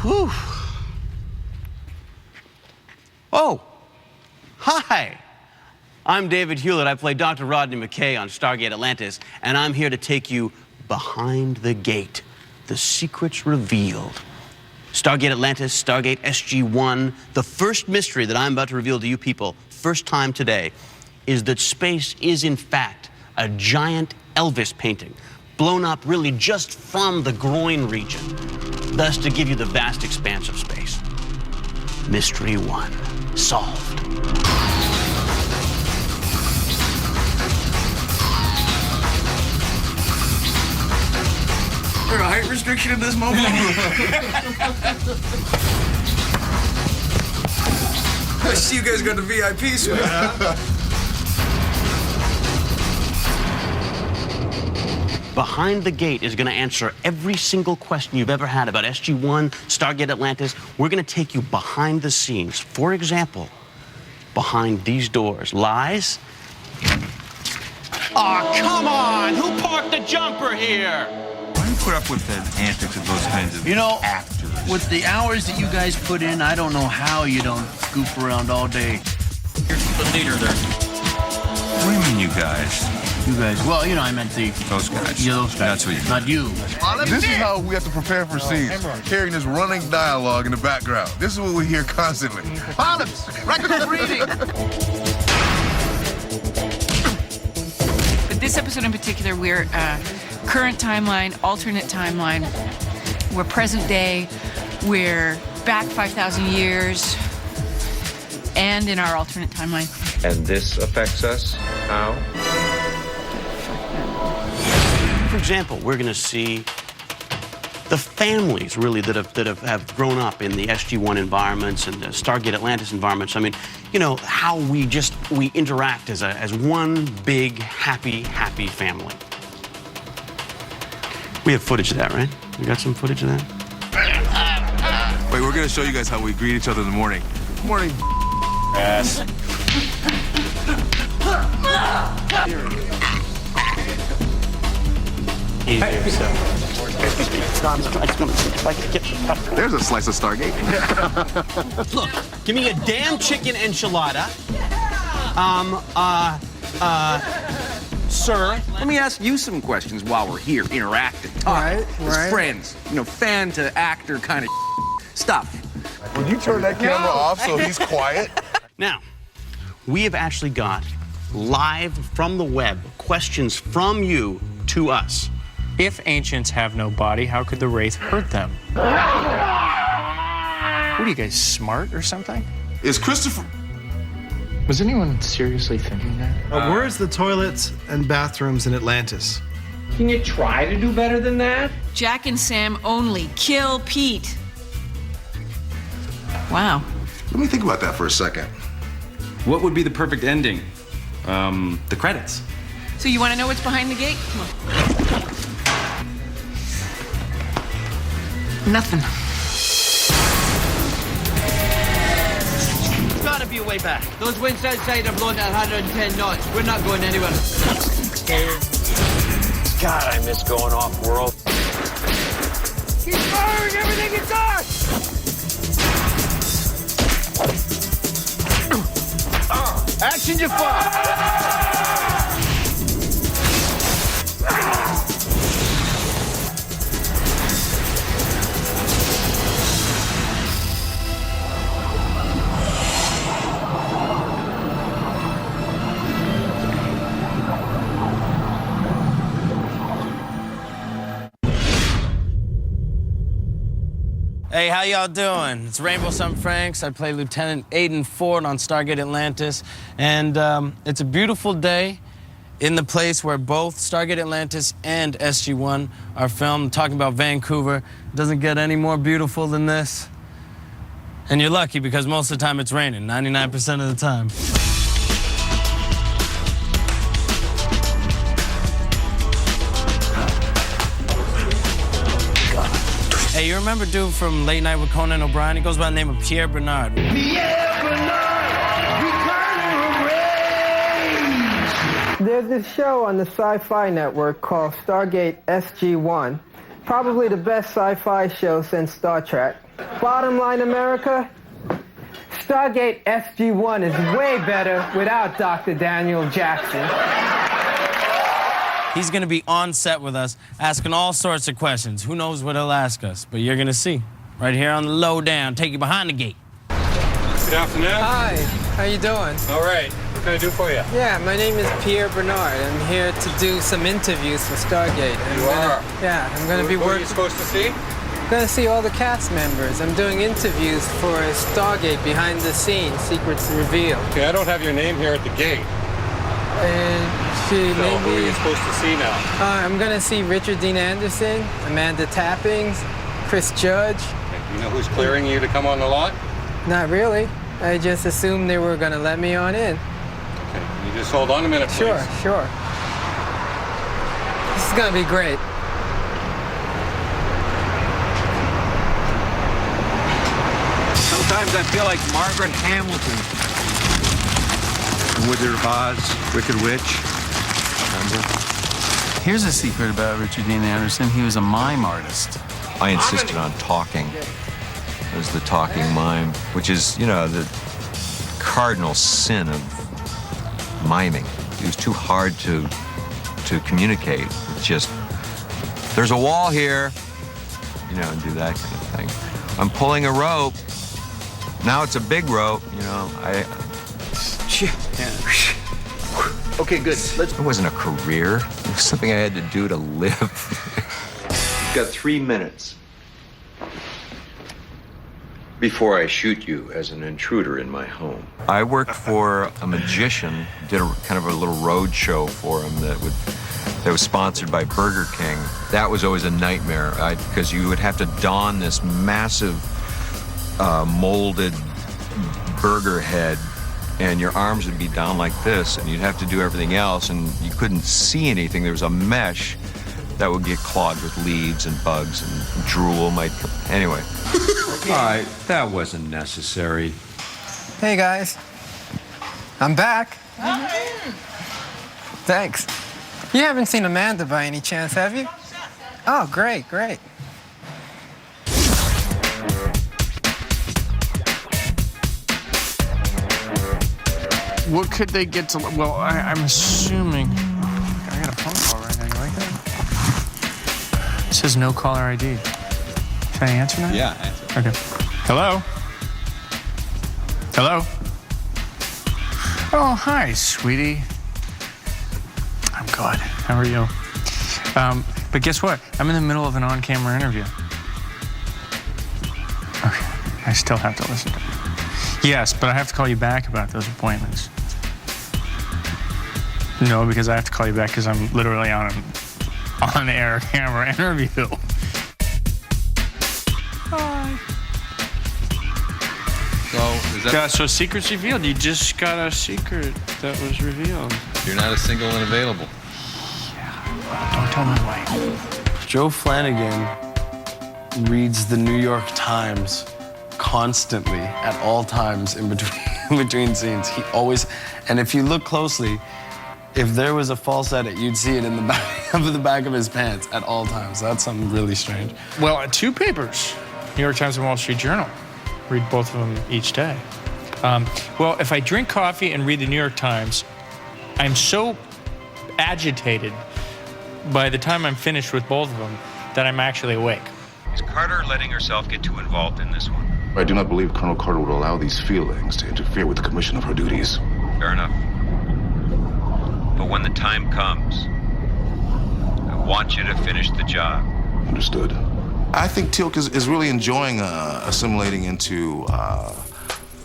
Whew. Oh, hi. I'm David Hewlett. I play Dr. Rodney McKay on Stargate Atlantis, and I'm here to take you behind the gate, the secrets revealed. Stargate Atlantis, Stargate SG-1, the first mystery that I'm about to reveal to you people, first time today, is that space is in fact a giant Elvis painting, blown up really just from the groin region, thus to give you the vast expanse of space. Mystery 1, solved. Is there a height restriction in this moment? I see you guys got the VIP suite. Behind the Gate is going to answer every single question you've ever had about SG-1, Stargate Atlantis. We're going to take you behind the scenes. For example, behind these doors. Lies? Aw, come on! Who parked the jumper here? Why do you put up with the antics of those kinds of actors? With the hours that you guys put in, I don't know how you don't goof around all day. You're the leader there. What do you mean, you guys? You guys, well, you know, I meant Those guys. Yeah, those guys. That's what you mean. Not you. This is how we have to prepare for scenes, hearing this running dialogue in the background. This is what we hear constantly. Polyps! Record of breathing! But this episode in particular, we're current timeline, alternate timeline. We're present day. We're back 5,000 years. And in our alternate timeline. And this affects us how? For example, we're going to see the families really that have grown up in the SG-1 environments and the Stargate Atlantis environments. I mean, you know, how we interact as one big, happy family. We have footage of that, right? We got some footage of that? Wait, we're gonna show you guys how we greet each other in the morning. Morning, ass. Easier, so. There's a slice of Stargate. Look, give me a damn chicken enchilada. Sir. Let me ask you some questions while we're here interacting, talking as friends. You know, fan to actor kind of stuff. Would you turn that camera off so he's quiet? Now, we have actually got live from the web questions from you to us. If ancients have no body, how could the Wraith hurt them? What are you guys, smart or something? Is Christopher... Was anyone seriously thinking that? Where's the toilets and bathrooms in Atlantis? Can you try to do better than that? Jack and Sam only. Kill Pete. Wow. Let me think about that for a second. What would be the perfect ending? The credits. So you want to know what's behind the gate? Come on. Nothing. There's gotta be a way back. Those winds outside are blowing at 110 knots. We're not going anywhere. God, I miss going off-world. He's firing everything he does! Action, Jafar! Hey, how y'all doing? It's Rainbow Sun Franks. I play Lieutenant Aiden Ford on Stargate Atlantis. And it's a beautiful day in the place where both Stargate Atlantis and SG-1 are filmed. I'm talking about Vancouver. It doesn't get any more beautiful than this. And you're lucky because most of the time it's raining, 99% of the time. Hey, you remember dude from Late Night with Conan O'Brien? He goes by the name of Pierre Bernard. Pierre Bernard, There's this show on the Sci-Fi Network called Stargate SG-1. Probably the best sci-fi show since Star Trek. Bottom line, America, Stargate SG-1 is way better without Dr. Daniel Jackson. He's gonna be on set with us, asking all sorts of questions. Who knows what he'll ask us, but you're gonna see. Right here on the lowdown, take you behind the gate. Good afternoon. Hi, how you doing? All right, what can I do for you? Yeah, my name is Pierre Bernard. I'm here to do some interviews for Stargate. Yeah, I'm gonna be working. Who are you supposed to see? I'm gonna see all the cast members. I'm doing interviews for Stargate behind the scenes, secrets revealed. Okay, I don't have your name here at the gate. And who are you supposed to see now? I'm gonna see Richard Dean Anderson, Amanda Tappings, Chris Judge. Okay, you know who's clearing you to come on the lot? Not really. I just assumed they were gonna let me on in. Okay, you just hold on a minute, please. Sure. This is gonna be great. Sometimes I feel like Margaret Hamilton. Wizard of Oz, Wicked Witch. Remember? Here's a secret about Richard Dean Anderson. He was a mime artist. I insisted on talking. It was the talking mime, which is, you know, the cardinal sin of miming. It was too hard to communicate. It's just, there's a wall here, you know, and do that kind of thing. I'm pulling a rope. Now it's a big rope, you know. Okay, good. It wasn't a career. It was something I had to do to live. You've got 3 minutes before I shoot you as an intruder in my home. I worked for a magician, did a kind of a little road show for him that was sponsored by Burger King. That was always a nightmare because you would have to don this massive molded burger head, and your arms would be down like this, and you'd have to do everything else, and you couldn't see anything. There was a mesh that would get clogged with leaves and bugs, and drool might come. Anyway. All right, that wasn't necessary. Hey, guys. I'm back. Thanks. You haven't seen Amanda by any chance, have you? Oh, great. What could they get to? Well, I'm assuming. I got a phone call right now. You like that? It says no caller ID. Should I answer that? Yeah, answer. Okay. Hello? Oh, hi, sweetie. I'm good. How are you? But guess what? I'm in the middle of an on-camera interview. Okay. I still have to listen to it. Yes, but I have to call you back about those appointments. No, because I have to call you back because I'm literally on an on-air camera interview. Bye. So, is that... So secrets revealed. You just got a secret that was revealed. You're not a single and available. Yeah, don't tell my wife. Joe Flanagan reads the New York Times constantly at all times in between scenes. He always, and if you look closely, if there was a false edit, you'd see it in the back of his pants at all times. That's something really strange. Well, 2 papers, New York Times and Wall Street Journal. Read both of them each day. Well, if I drink coffee and read the New York Times, I'm so agitated by the time I'm finished with both of them that I'm actually awake. Is Carter letting herself get too involved in this one? I do not believe Colonel Carter would allow these feelings to interfere with the commission of her duties. Fair enough. But when the time comes, I want you to finish the job. Understood. I think Teal'c is really enjoying assimilating into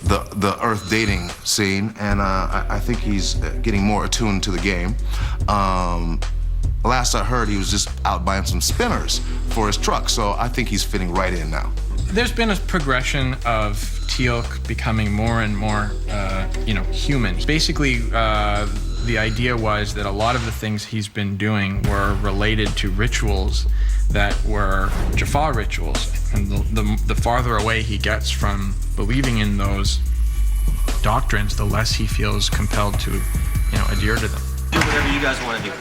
the Earth dating scene, and I think he's getting more attuned to the game. Last I heard, he was just out buying some spinners for his truck, so I think he's fitting right in now. There's been a progression of Teal'c becoming more and more, human. Basically, the idea was that a lot of the things he's been doing were related to rituals that were Jaffa rituals. And the farther away he gets from believing in those doctrines, the less he feels compelled to, adhere to them. Do whatever you guys want to do.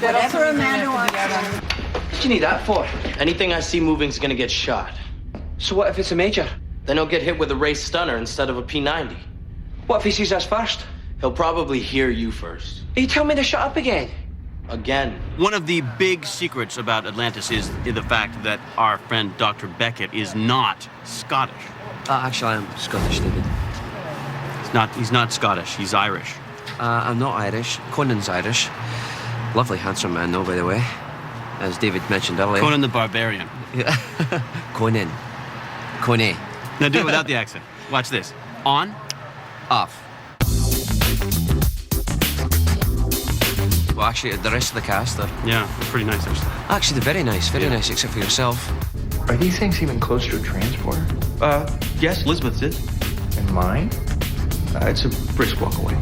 Whatever Amanda wants. do you need that for? Anything I see moving is gonna get shot. So what if it's a major? Then he'll get hit with a race stunner instead of a P90. What if he sees us first? He'll probably hear you first. Are you telling me to shut up again? Again. One of the big secrets about Atlantis is the fact that our friend Dr. Beckett is not Scottish. Actually, I'm Scottish, David. He's not Scottish, he's Irish. I'm not Irish. Conan's Irish. Lovely, handsome man, though, by the way. As David mentioned earlier. Conan the Barbarian. Yeah. Conan. Conan. Now do it without the accent. Watch this. On. Off. Well, actually, the rest of the cast are... Yeah, they're pretty nice, actually. Actually, they're very nice, except for yourself. Are these things even close to a transporter? Yes, Elizabeth's is. And mine? It's a brisk walk away.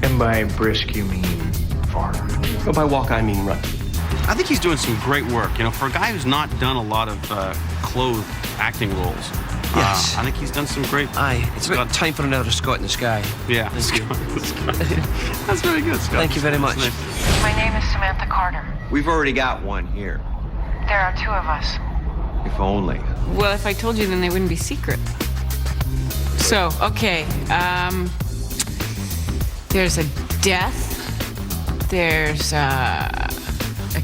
And by brisk, you mean far? Oh, by walk, I mean run. I think he's doing some great work. You know, for a guy who's not done a lot of clothed acting roles. Yes. I think he's done some great... Aye, it's about time for another Scott in the Sky. Yeah. That's very good, Scott. Thank you very much. My name is Samantha Carter. We've already got one here. There are two of us. If only. Well, if I told you, then they wouldn't be secret. So, okay. There's a death. There's a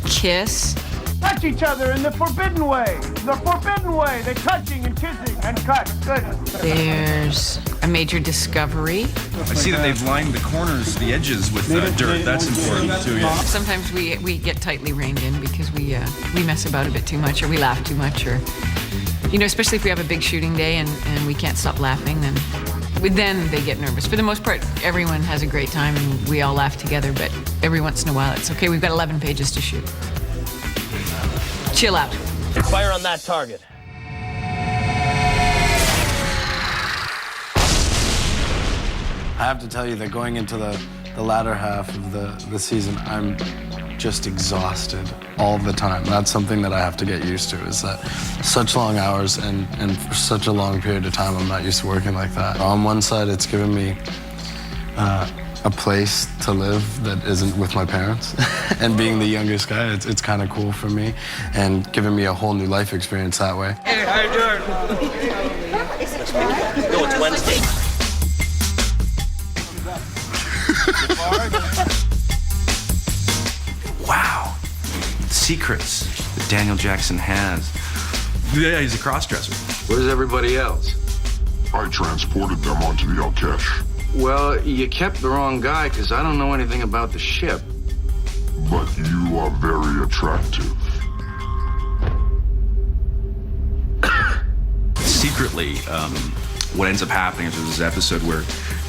kiss. Touch each other in the forbidden way. The forbidden way. They're touching and kissing and cut. Good. There's a major discovery. I see that they've lined the corners, the edges with dirt. That's important too, yeah. Sometimes we get tightly reined in because we mess about a bit too much, or we laugh too much, or, you know, especially if we have a big shooting day and we can't stop laughing, then they get nervous. For the most part, everyone has a great time and we all laugh together, but every once in a while it's okay. We've got 11 pages to shoot. Chill out. Fire on that target. I have to tell you that going into the latter half of the season, I'm just exhausted all the time. That's something that I have to get used to, is that such long hours and for such a long period of time, I'm not used to working like that. On one side, it's given me a place to live that isn't with my parents. And being the youngest guy, it's kind of cool for me and giving me a whole new life experience that way. Hey, how you doing? No, it's Wednesday. Wow. Secrets that Daniel Jackson has. Yeah, he's a cross-dresser. Where's everybody else? I transported them onto the Alkesh. Well, you kept the wrong guy, because I don't know anything about the ship. But you are very attractive. Secretly, what ends up happening is there's this episode where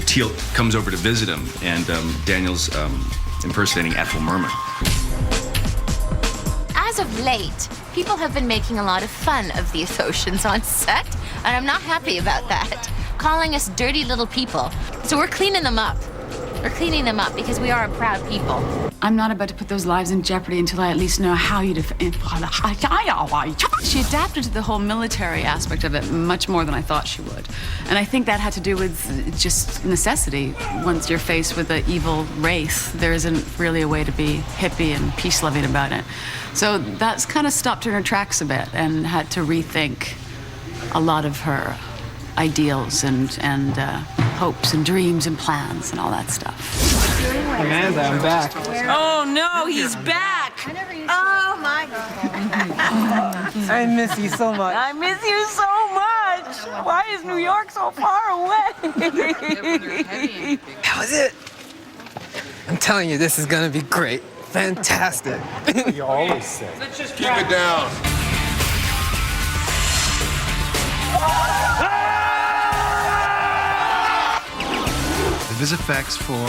Teal comes over to visit him, and Daniel's impersonating Ethel Merman. As of late, people have been making a lot of fun of the Athosians on set, and I'm not happy about that. Calling us dirty little people. So we're cleaning them up. We're cleaning them up because we are a proud people. I'm not about to put those lives in jeopardy until I at least know how you defend. She adapted to the whole military aspect of it much more than I thought she would. And I think that had to do with just necessity. Once you're faced with an evil race, there isn't really a way to be hippie and peace-loving about it. So that's kind of stopped her in her tracks a bit and had to rethink a lot of her ideals and hopes and dreams and plans and all that stuff. Amanda, I'm back. Oh no, he's back! Oh my God. I miss you so much. I miss you so much! Why is New York so far away? How was it? I'm telling you, this is gonna be great. Fantastic. You always say. Keep it down. The VisFX for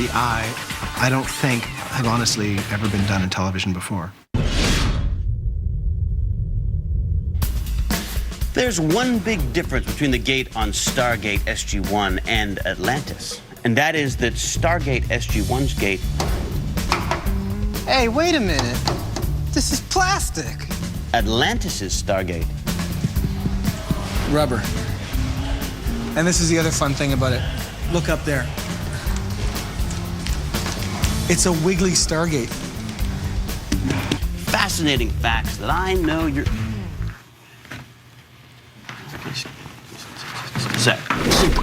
the eye, I don't think have honestly ever been done in television before. There's one big difference between the gate on Stargate SG-1 and Atlantis, and that is that Stargate SG-1's gate... Hey, wait a minute. This is plastic. Atlantis's Stargate. Rubber. And this is the other fun thing about it. Look up there. It's a wiggly Stargate. fascinating facts that I know you're... So,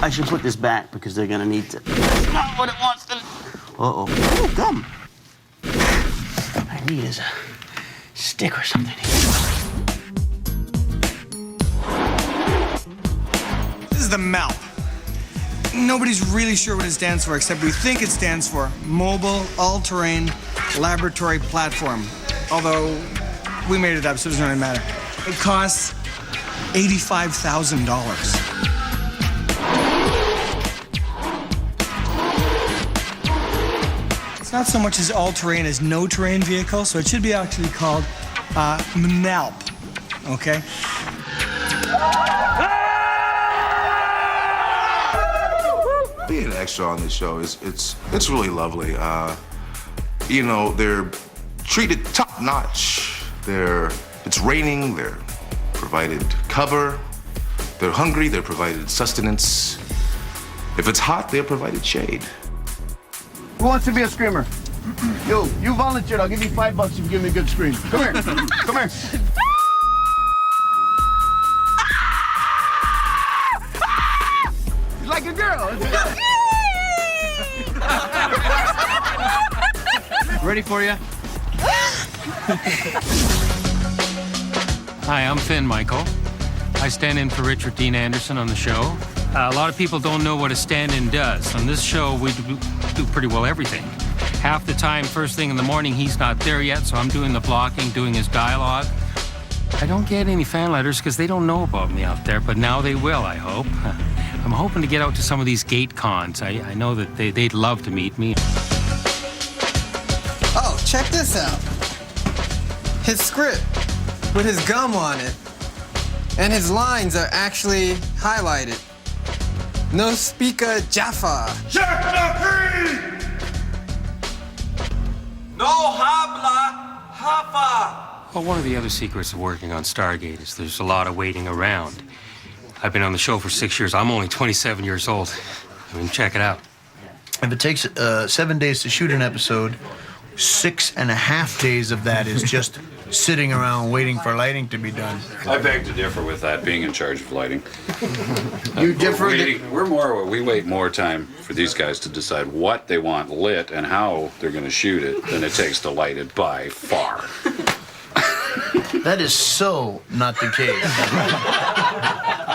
I should put this back because they're gonna need to... That's not what it wants to... Uh-oh. Oh, gum. I need is a stick or something. This is the MALP. Nobody's really sure what it stands for, except we think it stands for Mobile All-Terrain Laboratory Platform. Although, we made it up, so it doesn't really matter. It costs $85,000. It's not so much as all-terrain as no-terrain vehicle, so it should be actually called MNALP, okay? Being an extra on this show it's really lovely. You know, they're treated top notch. It's raining. They're provided cover. They're hungry. They're provided sustenance. If it's hot, they're provided shade. Who wants to be a screamer? You volunteered. I'll give you $5 if you give me a good scream. Come here. Come here. You're like a girl. Ready for you? Hi, I'm Finn Michael. I stand in for Richard Dean Anderson on the show. A lot of people don't know what a stand-in does. On this show, we do pretty well everything. Half the time, first thing in the morning, he's not there yet, so I'm doing the blocking, doing his dialogue. I don't get any fan letters because they don't know about me out there, but now they will, I hope. I'm hoping to get out to some of these gate cons. I know that they'd love to meet me. Oh, check this out. His script with his gum on it. And his lines are actually highlighted. No speaker Jaffa. Check the three! No habla hafa. Well, one of the other secrets of working on Stargate is there's a lot of waiting around. I've been on the show for 6 years. I'm only 27 years old. I mean, check it out. If it takes 7 days to shoot an episode, 6.5 days of that is just sitting around waiting for lighting to be done. I beg to differ with that, being in charge of lighting. You differ? We wait more time for these guys to decide what they want lit and how they're going to shoot it than it takes to light it by far. That is so not the case.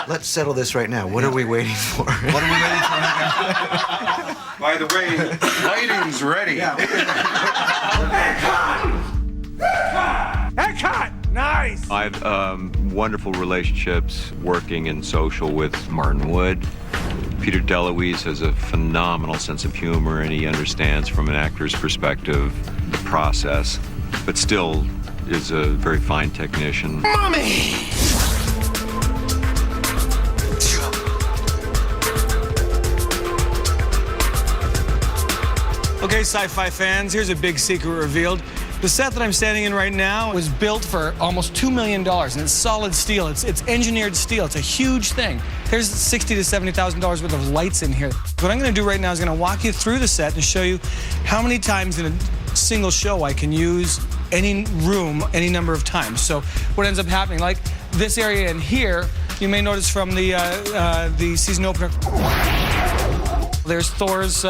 Let's settle this right now. What are we waiting for? What are we waiting for now? By the way, lighting's ready. Headshot! Nice! I've wonderful relationships working in social with Martin Wood. Peter DeLuise has a phenomenal sense of humor, and he understands from an actor's perspective the process, but still is a very fine technician. Mommy! Okay, sci-fi fans, here's a big secret revealed. The set that I'm standing in right now was built for almost $2 million, and it's solid steel. It's engineered steel. It's a huge thing. There's $60,000 to $70,000 worth of lights in here. What I'm going to do right now is going to walk you through the set and show you how many times in a single show I can use any room any number of times. So what ends up happening, like this area in here, you may notice from the season opener. There's Thor's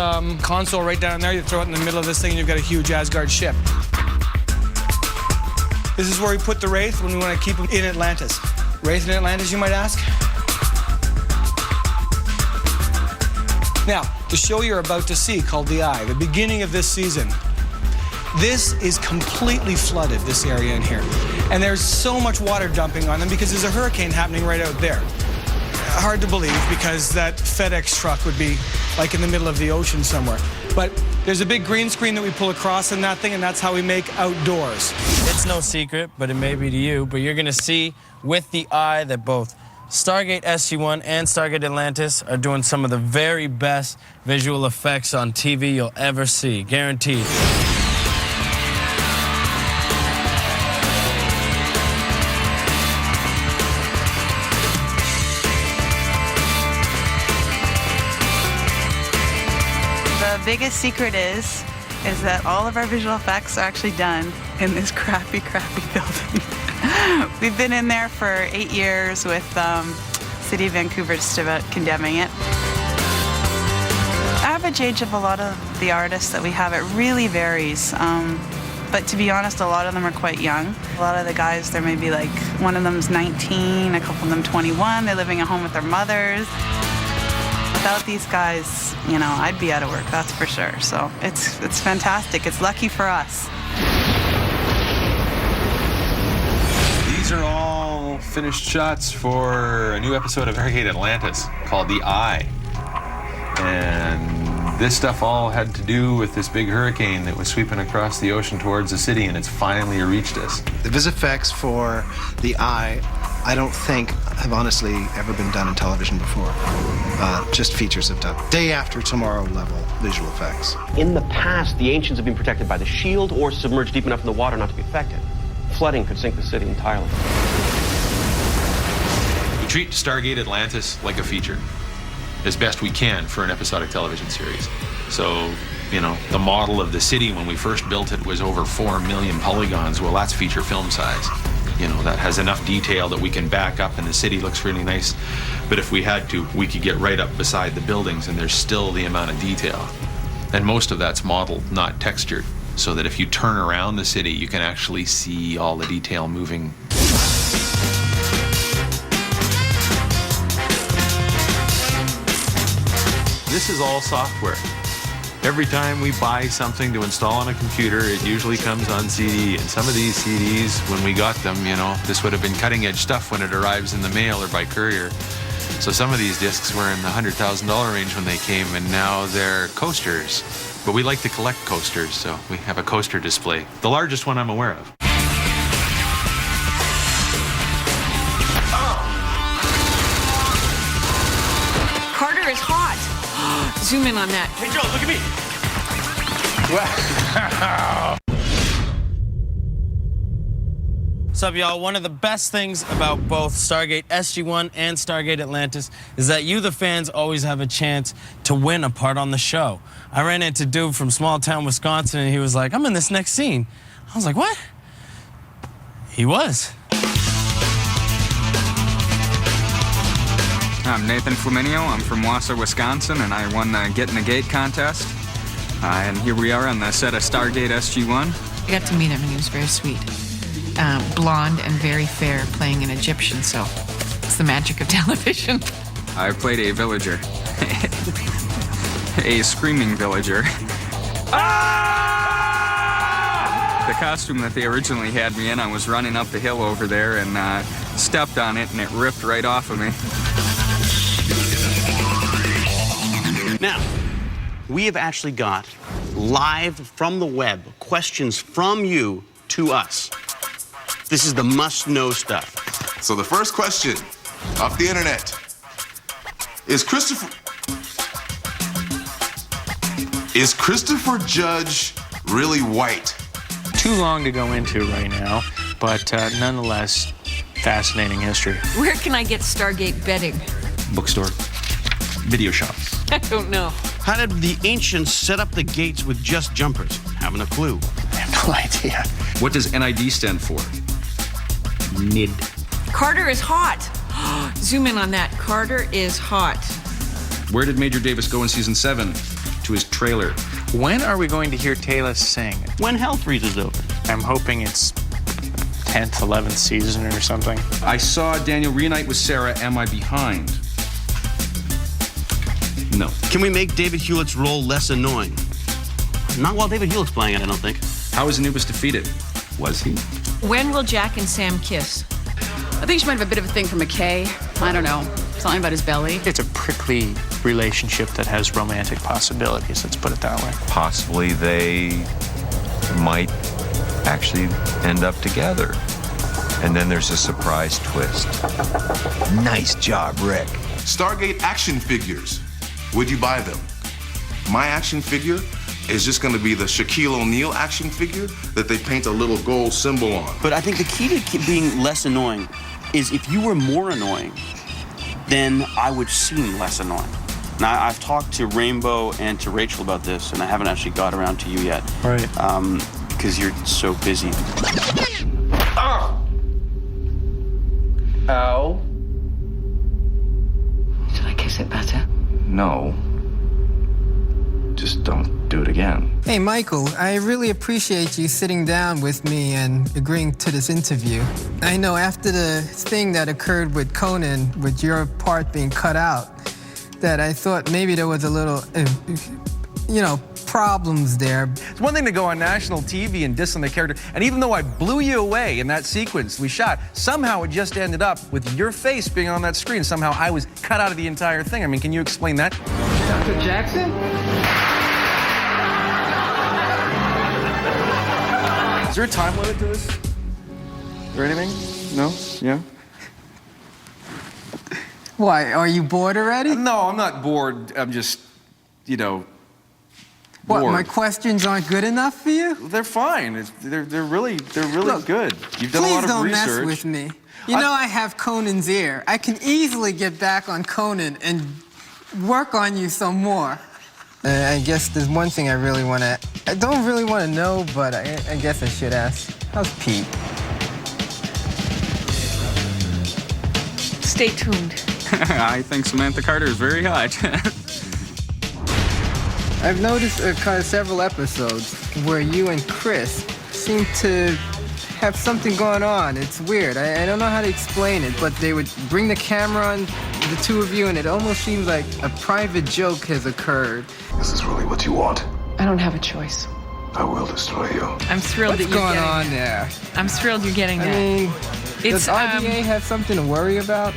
console right down there. You throw it in the middle of this thing and you've got a huge Asgard ship. This is where we put the Wraith when we want to keep him in Atlantis. Wraith in Atlantis, you might ask? Now, the show you're about to see, called The Eye, the beginning of this season, this is completely flooded, this area in here. And there's so much water dumping on them because there's a hurricane happening right out there. Hard to believe because that FedEx truck would be like in the middle of the ocean somewhere. But there's a big green screen that we pull across in that thing, and that's how we make outdoors. It's no secret, but it may be to you, but you're gonna see with the eye that both Stargate SG-1 and Stargate Atlantis are doing some of the very best visual effects on TV you'll ever see, guaranteed. The biggest secret is is that all of our visual effects are actually done in this crappy building. We've been in there for 8 years with City of Vancouver just about condemning it. Average age of a lot of the artists that we have, it really varies. But to be honest, a lot of them are quite young. A lot of the guys, they're maybe like, one of them's 19, a couple of them 21. They're living at home with their mothers. Without these guys, you know, I'd be out of work, that's for sure. So it's fantastic. It's lucky for us. These are all finished shots for a new episode of Stargate Atlantis called The Eye. And this stuff all had to do with this big hurricane that was sweeping across the ocean towards the city, and it's finally reached us. The visual effects for The Eye, I don't think have honestly ever been done in television before. Just features have done. Day after tomorrow level visual effects. In the past, the ancients have been protected by the shield or submerged deep enough in the water not to be affected. Flooding could sink the city entirely. We treat Stargate Atlantis like a feature, as best we can for an episodic television series. So, you know, the model of the city when we first built it was over 4 million polygons. Well, that's feature film size. You know, that has enough detail that we can back up and the city looks really nice. But if we had to, we could get right up beside the buildings and there's still the amount of detail. And most of that's modeled, not textured, so that if you turn around the city, you can actually see all the detail moving. This is all software. Every time we buy something to install on a computer, it usually comes on CD. And some of these CDs, when we got them, you know, this would have been cutting edge stuff when it arrives in the mail or by courier. So some of these discs were in the $100,000 range when they came, and now they're coasters. But we like to collect coasters, so we have a coaster display. The largest one I'm aware of. Carter is hot. Zoom in on that. Hey, Joe, look at me. Wow. What's up, y'all? One of the best things about both Stargate SG-1 and Stargate Atlantis is that you, the fans, always have a chance to win a part on the show. I ran into a dude from small town Wisconsin, and he was like, I'm in this next scene. I was like, what? He was. I'm Nathan Flaminio. I'm from Wausau, Wisconsin, and I won the Get in the Gate contest. And here we are on the set of Stargate SG-1. I got to meet him, and he was very sweet. Blonde and very fair, playing an Egyptian, so it's the magic of television. I played a villager. A screaming villager. Ah! The costume that they originally had me in, I was running up the hill over there and stepped on it, and it ripped right off of me. Now, we have actually got live from the web questions from you to us. This is the must-know stuff. So the first question off the internet is Christopher Judge really white? Too long to go into right now, but nonetheless, fascinating history. Where can I get Stargate bedding? Bookstore. Video shop. I don't know. How did the ancients set up the gates with just jumpers? Haven't a clue. I have no idea. What does NID stand for? NID. Carter is hot. Zoom in on that. Carter is hot. Where did Major Davis go in season 7? To his trailer. When are we going to hear Taylor sing? When hell freezes over. I'm hoping it's 10th, 11th season or something. I saw Daniel reunite with Sarah. Am I behind? No. Can we make David Hewlett's role less annoying? Not while David Hewlett's playing it, I don't think. How was Anubis defeated? Was he? When will Jack and Sam kiss? I think she might have a bit of a thing for McKay. I don't know. Something about his belly. It's a prickly relationship that has romantic possibilities, let's put it that way. Possibly they might actually end up together. And then there's a surprise twist. Nice job, Rick. Stargate action figures. Would you buy them? My action figure is just going to be the Shaquille O'Neal action figure that they paint a little gold symbol on. But I think the key to being less annoying is if you were more annoying, then I would seem less annoying. Now, I've talked to Rainbow and to Rachel about this, and I haven't actually got around to you yet. Right. Because you're so busy. Ow. Should I kiss it better? No. Just don't do it again. Hey, Michael, I really appreciate you sitting down with me and agreeing to this interview. I know after the thing that occurred with Conan, with your part being cut out, that I thought maybe there was a little, problems there. It's one thing to go on national TV and diss on the character, and even though I blew you away in that sequence we shot, somehow it just ended up with your face being on that screen. Somehow I was cut out of the entire thing. I mean, can you explain that? Dr. Jackson? Is there a time limit to this? Is there anything? No? Yeah? Why, are you bored already? No, I'm not bored. I'm just, bored. What, my questions aren't good enough for you? They're fine. They're really Look, good. You've done a lot of research. Please don't mess with me. You know I have Conan's ear. I can easily get back on Conan and work on you some more. I guess there's one thing I really want to... I don't really want to know, but I guess I should ask. How's Pete? Stay tuned. I think Samantha Carter is very hot. I've noticed kind of several episodes where you and Chris seem to have something going on. It's weird. I don't know how to explain it, but they would bring the camera on the two of you, and it almost seems like a private joke has occurred. Is this really what you want? I don't have a choice. I will destroy you. I'm thrilled What's that you're going getting on that. there? I'm thrilled you're getting that. I mean, It's, does RDA have something to worry about?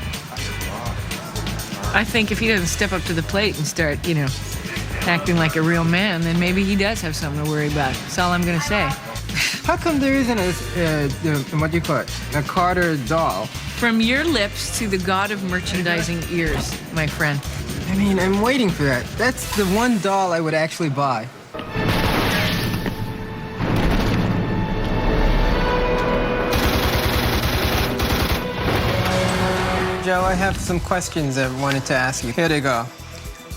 I think if he doesn't step up to the plate and start, acting like a real man, then maybe he does have something to worry about. That's all I'm going to say. How come there isn't what do you call it, a Carter doll? From your lips to the god of merchandising ears, my friend. I mean, I'm waiting for that. That's the one doll I would actually buy. Joe, I have some questions I wanted to ask you. Here they go.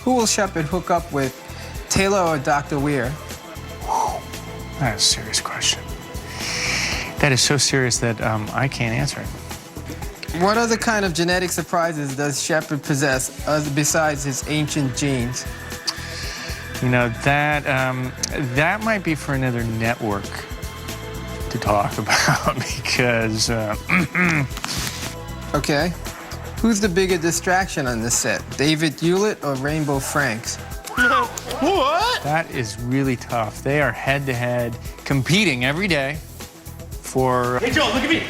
Who will Shepard hook up with, Taylor or Dr. Weir? That is a serious question. That is so serious that I can't answer it. What other kind of genetic surprises does Shepard possess besides his ancient genes? That might be for another network to talk about because... Okay. Who's the bigger distraction on this set, David Hewlett or Rainbow Franks? What? That is really tough. They are head-to-head, competing every day for... Hey, Joel, look at me.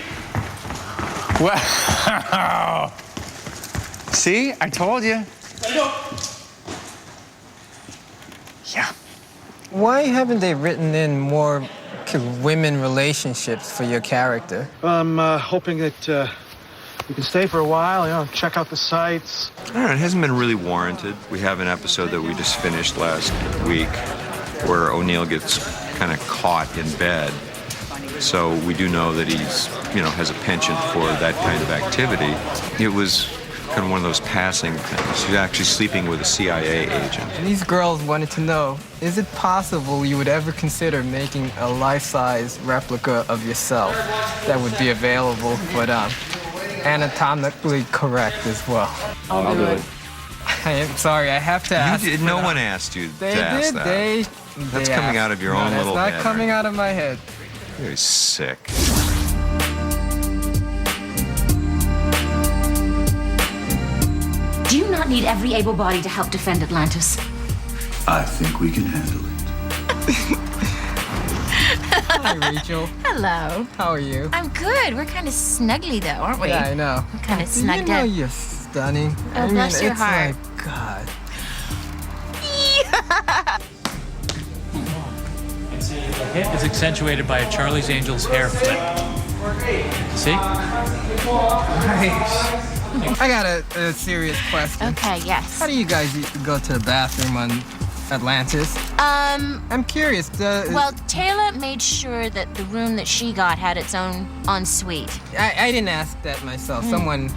Wow. See? I told you. Yeah. Why haven't they written in more women relationships for your character? I'm hoping that you can stay for a while, check out the sights. I don't know, it hasn't been really warranted. We have an episode that we just finished last week where O'Neill gets kind of caught in bed. So we do know that he's, has a penchant for that kind of activity. It was kind of one of those passing things. He's actually sleeping with a CIA agent. These girls wanted to know, is it possible you would ever consider making a life-size replica of yourself that would be available, but anatomically correct as well? I'll do it. I am sorry, I have to ask. No one asked you They to ask did. that. That's coming out of your own little head. That's not coming out of my head. You're sick. Do you not need every able body to help defend Atlantis? I think we can handle it. Hi, Rachel. Hello. How are you? I'm good. We're kind of snuggly, though, aren't we? Yeah, I know. We're kind of snugged You know up. you're stunning. Oh, bless your it's heart. Like, God. It's accentuated by a Charlie's Angels hair flip. See? I got a serious question. Okay, yes. How do you guys go to the bathroom on Atlantis? I'm curious. Well, Taylor made sure that the room that she got had its own ensuite. I didn't ask that myself. Someone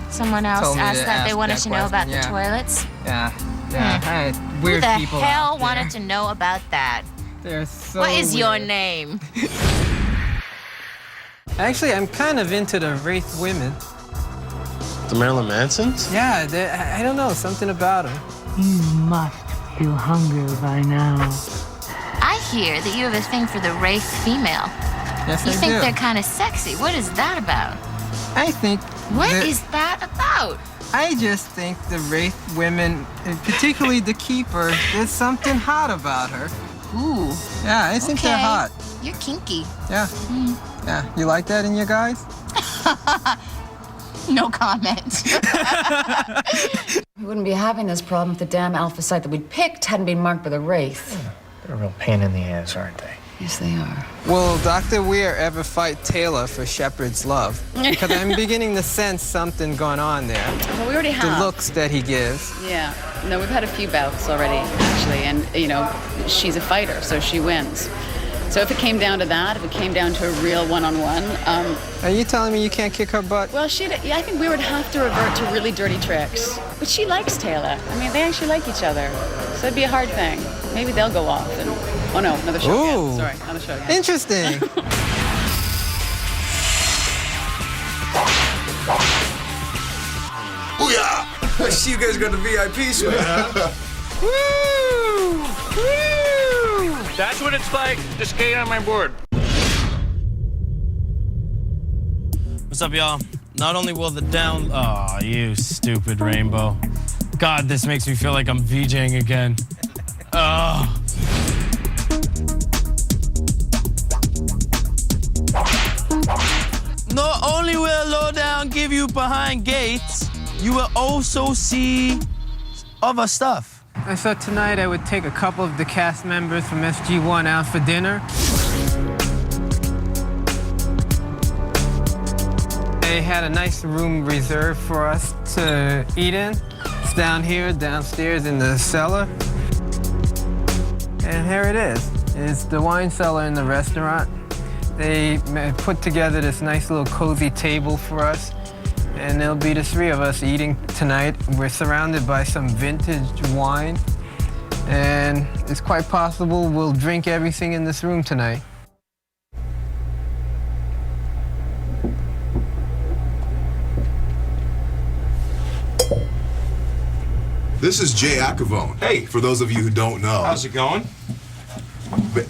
else told me asked to that. They ask wanted that to know about question, the toilets. Yeah. Yeah, I had weird Who the people hell out there. wanted to know about that? They're so What is your weird. name? Actually, I'm kind of into the Wraith women. The Marilyn Mansons? Yeah, I don't know, something about them. You must feel hunger by now. I hear that you have a thing for the Wraith female. Yes, You I think do. they're kind of sexy. What is that about? I think. What is that about? I just think the Wraith women, and particularly the Keeper, there's something hot about her. Ooh. Yeah, I think they're Okay. hot. You're kinky. Yeah. Yeah. You like that in your guys? No comment. We wouldn't be having this problem if the damn alpha site that we'd picked hadn't been marked by the Wraith. They're a real pain in the ass, aren't they? Yes, they are. Will Dr. Weir ever fight Taylor for Shepard's love? Because I'm beginning to sense something going on there. Well, we already The have. looks that he gives. Yeah. No, we've had a few bouts already, actually, and, you know, she's a fighter, so she wins. So if it came down to that, if it came down to a real one-on-one, Are you telling me you can't kick her butt? well, I think we would have to revert to really dirty tricks. But she likes Taylor. I mean, they actually like each other. So it'd be a hard thing. Maybe they'll go off and... Oh, no, another show Ooh. again. Sorry, another show again. Interesting. Booyah! I see you guys got the VIP suite, huh? Woo! Woo! That's what it's like to skate on my board. What's up, y'all? Not only will the down... Oh, you stupid rainbow. God, this makes me feel like I'm VJing again. Oh. Not only will Lowdown give you behind gates, you will also see other stuff. I thought tonight I would take a couple of the cast members from SG-1 out for dinner. They had a nice room reserved for us to eat in. It's down here, downstairs in the cellar. And here it is. It's the wine cellar in the restaurant. They put together this nice little cozy table for us. And there'll be the three of us eating tonight. We're surrounded by some vintage wine. And it's quite possible we'll drink everything in this room tonight. This is Jay Acavone. Hey, for those of you who don't know. How's it going?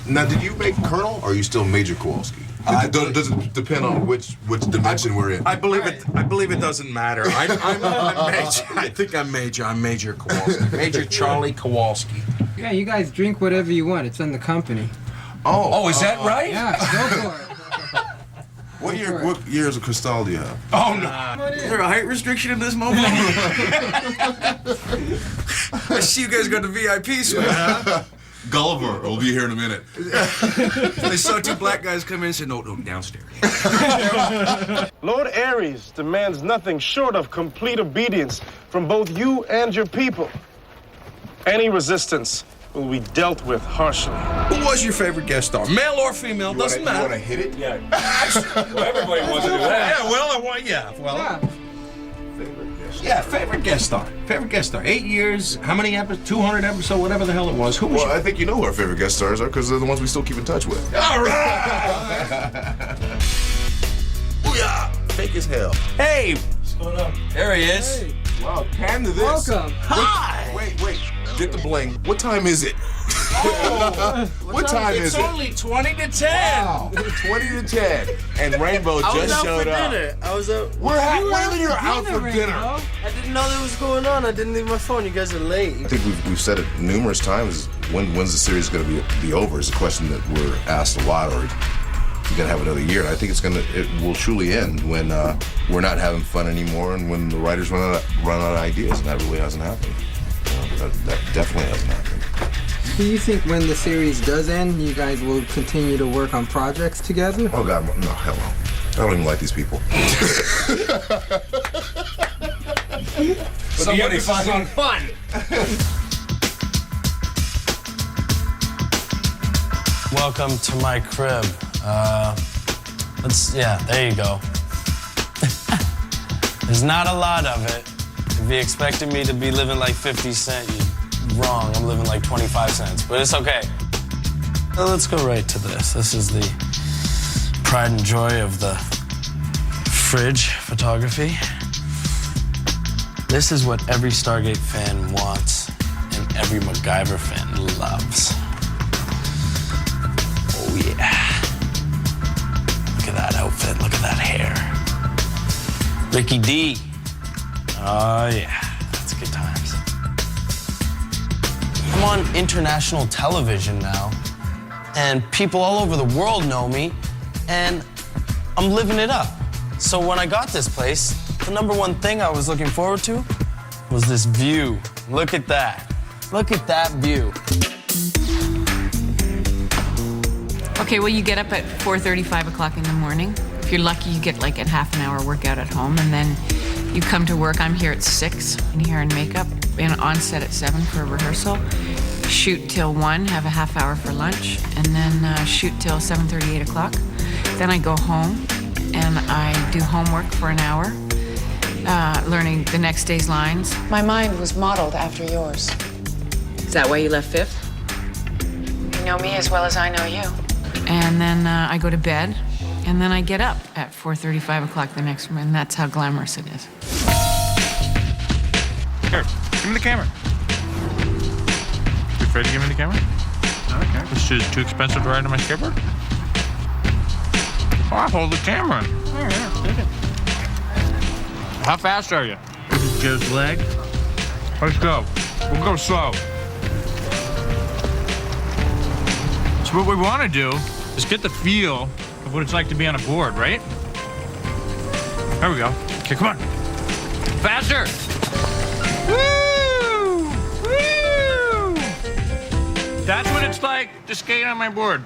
Now, did you make Colonel, or are you still Major Kowalski? Does it depend on which dimension we're in? I believe it doesn't matter. I'm Major. I think I'm Major. I'm Major Kowalski. Major Charlie Kowalski. Yeah, you guys drink whatever you want. It's in the company. Oh, is that right? Yeah, go for it. What years of Cristal do you have? Oh, no. Is there a height restriction in this moment? I see you guys got the VIP suite, huh? Gulliver will be here in a minute. They saw two black guys come in and said, no, downstairs. Lord Ares demands nothing short of complete obedience from both you and your people. Any resistance will be dealt with harshly. Who was your favorite guest star? Male or female, doesn't matter. You want to hit it? Yeah. Well, everybody wants to do that. Yeah, well, I want, yeah, favorite guest star. Favorite guest star. 8 years, how many episodes? 200 episodes, whatever the hell it was. Who was Well, I think you know who our favorite guest stars are, because they're the ones we still keep in touch with. All right! Booyah! Fake as hell. Hey! What's going on? There he is. Hey, wow, pan to this. Welcome. Hi! Wait. Get the bling. What time is it? What time is it's it? It's only 20 to 10. Wow, 20 to 10. And Rainbow just showed up. I was out. When you're out for dinner. I didn't know that was going on. I didn't leave my phone. You guys are late. I think we've said it numerous times. When's the series going to be over? Is a question that we're asked a lot. Or you going to have another year? And I think it will truly end when we're not having fun anymore, and when the writers run out of ideas, and that really hasn't happened. That definitely hasn't happened. Do you think when the series does end, you guys will continue to work on projects together? Oh God, no, hell no. I don't even like these people. Somebody find fun. Welcome to my crib. There you go. There's not a lot of it. If you expected me to be living like 50 Cent, wrong. I'm living like 25 cents, but it's okay. Let's go right to this. This is the pride and joy of the fridge photography. This is what every Stargate fan wants and every MacGyver fan loves. Oh yeah. Look at that outfit, look at that hair. Ricky D. Oh yeah, that's good times. I'm on international television now, and people all over the world know me, and I'm living it up. So when I got this place, the number one thing I was looking forward to was this view. Look at that. Look at that view. Okay, well, you get up at 4:30, 5 o'clock in the morning. If you're lucky, you get like a half an hour workout at home, and then you come to work. I'm here at 6 in hair and makeup, and on set at 7 for a rehearsal. Shoot till 1, have a half hour for lunch, and then shoot till 7:30, 8 o'clock. Then I go home, and I do homework for an hour, learning the next day's lines. My mind was modeled after yours. Is that why you left 5th? You know me as well as I know you. And then I go to bed, and then I get up at 4:30, 5 o'clock the next morning, and that's how glamorous it is. Here, give me the camera. You afraid to give me the camera? Okay. It's too expensive to ride on my skateboard? Oh, I'll hold the camera. Oh, yeah, take it. How fast are you? This is Joe's leg. Let's go. We'll go slow. So what we want to do is get the feel of what it's like to be on a board, right? There we go. Okay, come on. Faster! Woo! Woo! That's what it's like to skate on my board.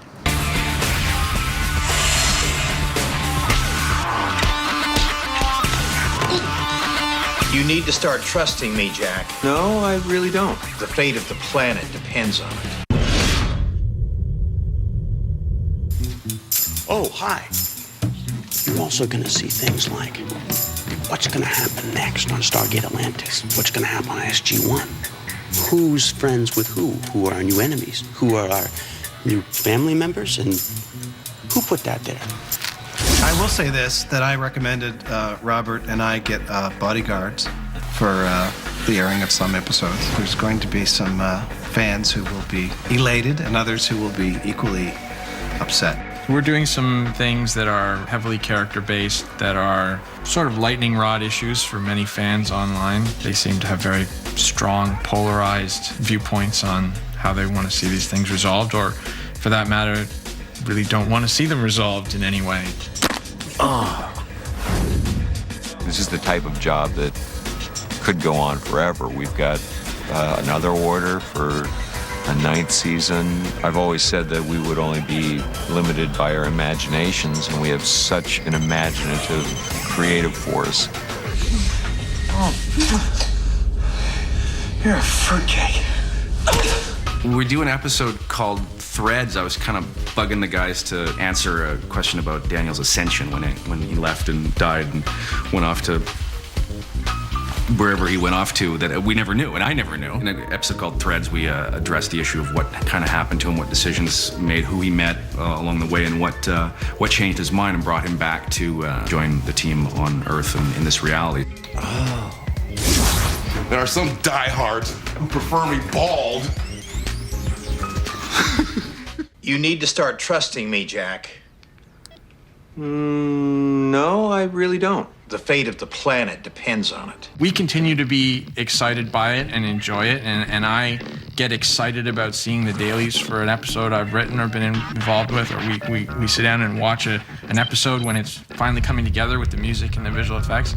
You need to start trusting me, Jack. No, I really don't. The fate of the planet depends on it. Oh, hi. You're also going to see things like what's going to happen next on Stargate Atlantis, what's going to happen on SG-1, who's friends with who are our new enemies, who are our new family members, and who put that there. I will say this, that I recommended Robert and I get bodyguards for the airing of some episodes. There's going to be some fans who will be elated and others who will be equally upset. We're doing some things that are heavily character-based, that are sort of lightning rod issues for many fans online. They seem to have very strong, polarized viewpoints on how they want to see these things resolved, or for that matter, really don't want to see them resolved in any way. This is the type of job that could go on forever. We've got another order for a 9th season. I've always said that we would only be limited by our imaginations, and we have such an imaginative, creative force. Oh, you're a fruitcake. When we do an episode called Threads, I was kind of bugging the guys to answer a question about Daniel's ascension when he left and died and went off to wherever he went off to that we never knew, and I never knew. In an episode called Threads, we addressed the issue of what kind of happened to him, what decisions made, who he met along the way, and what changed his mind and brought him back to join the team on Earth and in this reality. Oh. There are some diehards who prefer me bald. You need to start trusting me, Jack. No, I really don't. The fate of the planet depends on it. We continue to be excited by it and enjoy it, and I get excited about seeing the dailies for an episode I've written or been involved with, or we sit down and watch an episode when it's finally coming together with the music and the visual effects.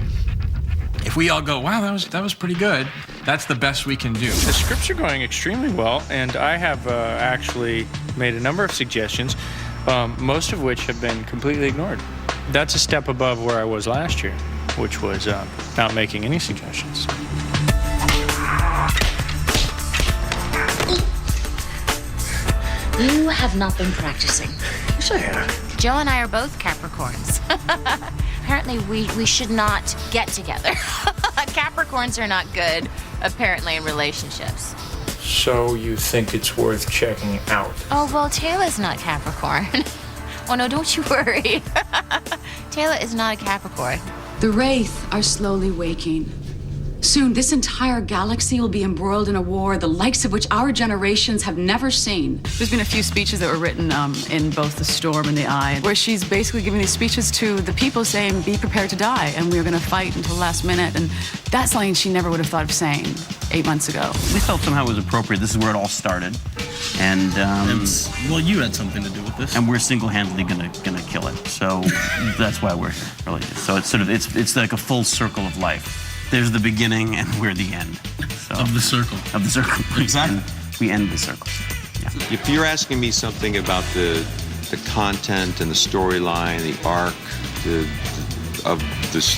If we all go, wow, that was pretty good, that's the best we can do. The scripts are going extremely well, and I have actually made a number of suggestions, most of which have been completely ignored. That's a step above where I was last year, which was not making any suggestions. You have not been practicing. Yes, I have. Joe and I are both Capricorns. Apparently, we should not get together. Capricorns are not good, apparently, in relationships. So you think it's worth checking out? Oh, well, Taylor's not Capricorn. Oh, no, don't you worry. Taylor is not a Capricorn. The Wraith are slowly waking. Soon, this entire galaxy will be embroiled in a war the likes of which our generations have never seen. There's been a few speeches that were written in both The Storm and The Eye, where she's basically giving these speeches to the people saying, be prepared to die, and we're going to fight until the last minute. And that's something she never would have thought of saying 8 months ago. We felt somehow it was appropriate. This is where it all started. And, well, you had something to do with this. And we're single-handedly gonna kill it. So that's why we're here, really. So it's sort of, it's like a full circle of life. There's the beginning, and we're the end. So, Of the circle. Of the circle. Exactly. And we end the circle. Yeah. If you're asking me something about the content and the storyline, the arc of this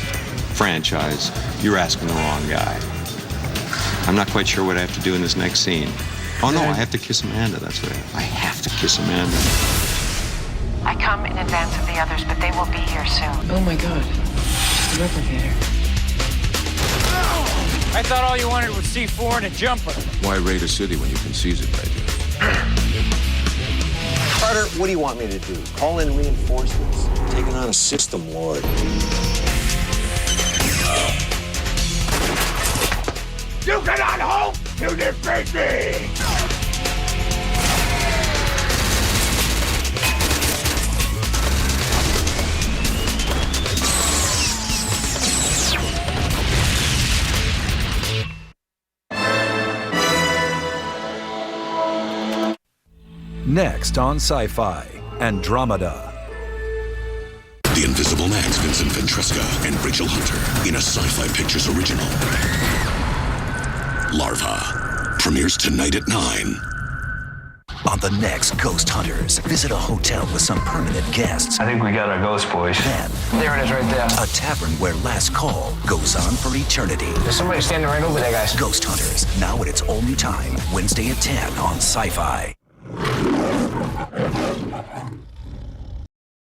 franchise, you're asking the wrong guy. I'm not quite sure what I have to do in this next scene. Oh, no, I have to kiss Amanda. That's what I have to kiss Amanda. I come in advance of the others, but they will be here soon. Oh my god. The replicator. I thought all you wanted was C4 and a jumper. Why raid a city when you can seize it right here? Carter, what do you want me to do? Call in reinforcements? Taking on a system lord. You cannot hope to defeat me! Next on Sci-Fi, Andromeda. The Invisible Man's Vincent Ventresca and Rachel Hunter in a Sci-Fi Pictures original. Larva premieres tonight at 9. On the next Ghost Hunters, visit a hotel with some permanent guests. I think we got our ghost, boys. Then, There it is right there. a tavern where last call goes on for eternity. There's somebody standing right over there, guys. Ghost Hunters, now at its all new time, Wednesday at 10 on Sci-Fi.